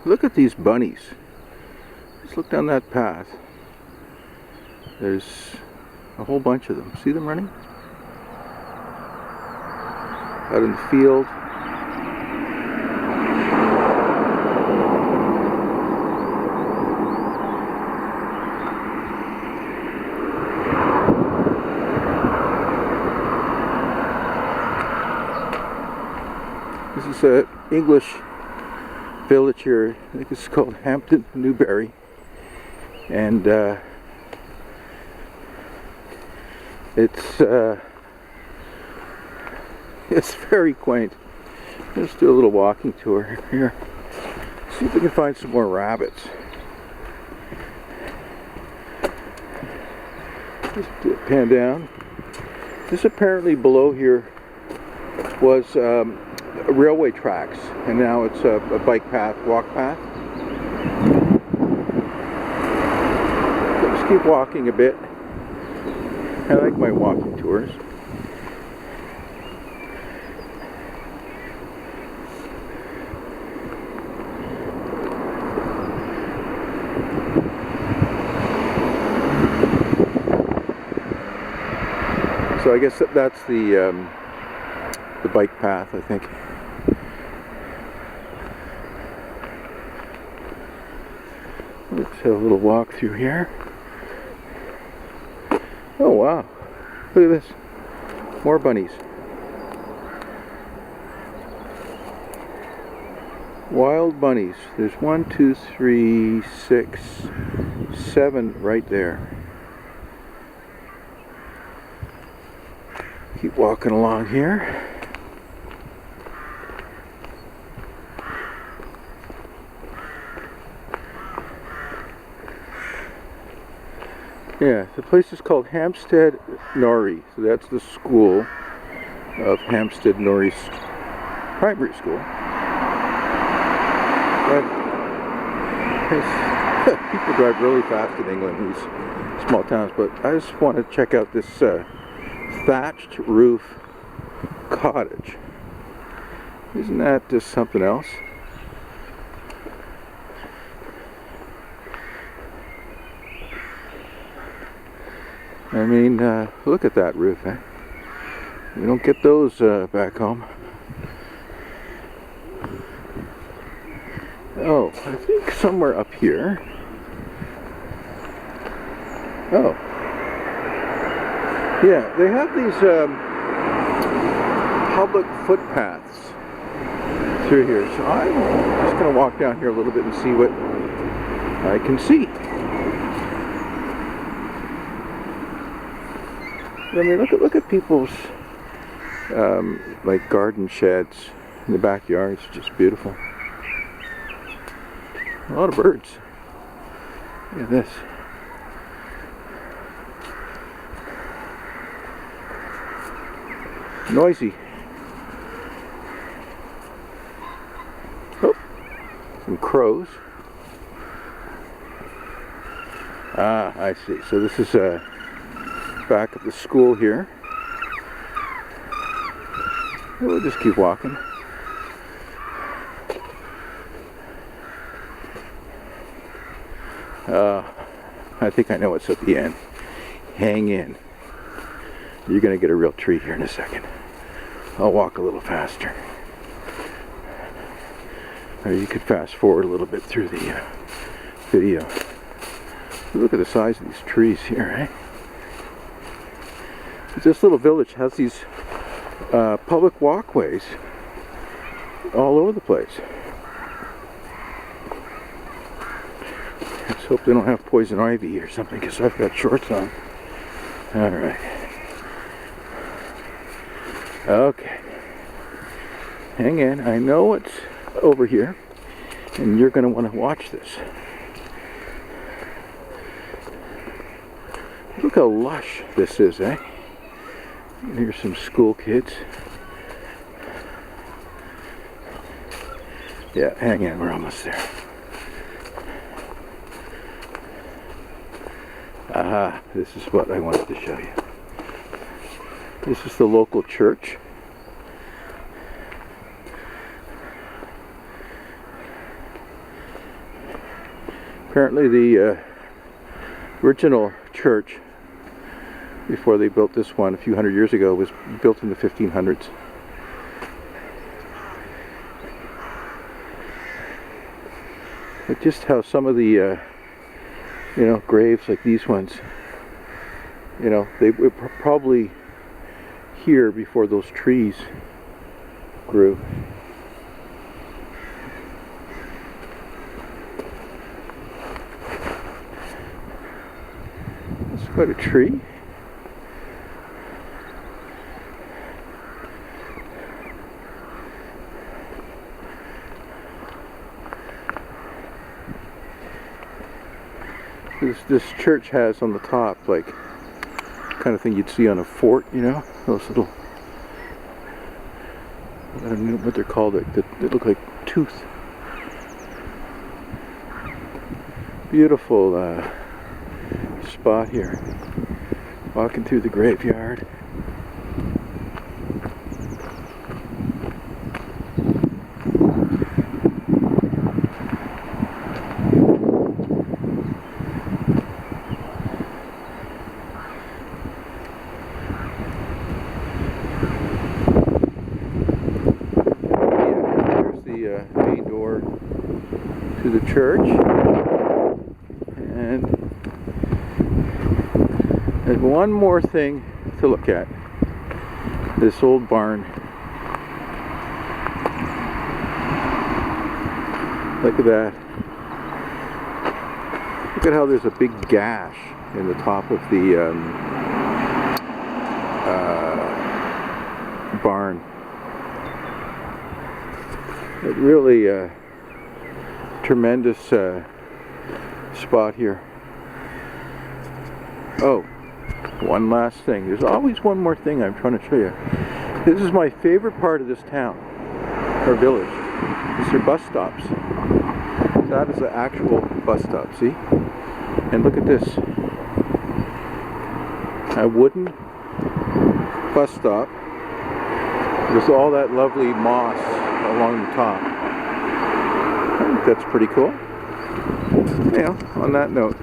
look at these bunnies. Let's look down that path. There's a whole bunch of them. See them running? Out in the field. This is an English village here. I think it's called Hampstead Norrys, and it's very quaint. Let's do a little walking tour here. See if we can find some more rabbits. Just pan down. This apparently below here was railway tracks, and now it's a bike path, walk path. Let's keep walking a bit. I like my walking tours. So I guess that's the bike path, I think. Let's have a little walk through here. Oh wow, look at this. More bunnies. Wild bunnies. There's 1, 2, 3, 6, 7 right there. Keep walking along here. Yeah, the place is called Hampstead Norrys. So that's the school of Hampstead Norrys Primary School. People drive really fast in England, in these small towns, but I just want to check out this thatched roof cottage. Isn't that just something else? I mean, look at that roof, eh? We don't get those back home. Oh, I think somewhere up here. Oh. Yeah, they have these public footpaths through here. So I'm just going to walk down here a little bit and see what I can see. I mean, look at people's like garden sheds in the backyards. Just beautiful. A lot of birds. Look at this. Noisy. Oh, some crows. Ah, I see. So this is back of the school here. We'll just keep walking. I think I know what's at the end. Hang in. You're gonna get a real treat here in a second. I'll walk a little faster. Or you could fast forward a little bit through the video. Look at the size of these trees here, eh? This little village has these public walkways all over the place. Let's hope they don't have poison ivy or something, because I've got shorts on. Alright. Okay. Hang in. I know what's over here, and you're going to want to watch this. Look how lush this is, eh? And here's some school kids. Yeah, hang in, we're almost there. Aha, this is what I wanted to show you. This is the local church. Apparently the original church, before they built this one a few hundred years ago, was built in the 1500s. But just how some of the, you know, graves like these ones, you know, they were probably here before those trees grew. That's quite a tree. This church has on the top, like, kind of thing you'd see on a fort, you know, those little, I don't know what they're called, they look like tooth. Beautiful spot here, walking through the graveyard. Main door to the church, and there's one more thing to look at. This old barn. Look at that. Look at how there's a big gash in the top of the barn. It really tremendous spot here. Oh, one last thing. There's always one more thing I'm trying to show you. This is my favorite part of this town, or village. It's their bus stops. That is the actual bus stop, see? And look at this. A wooden bus stop with all that lovely moss along the top. I think that's pretty cool. Yeah, on that note.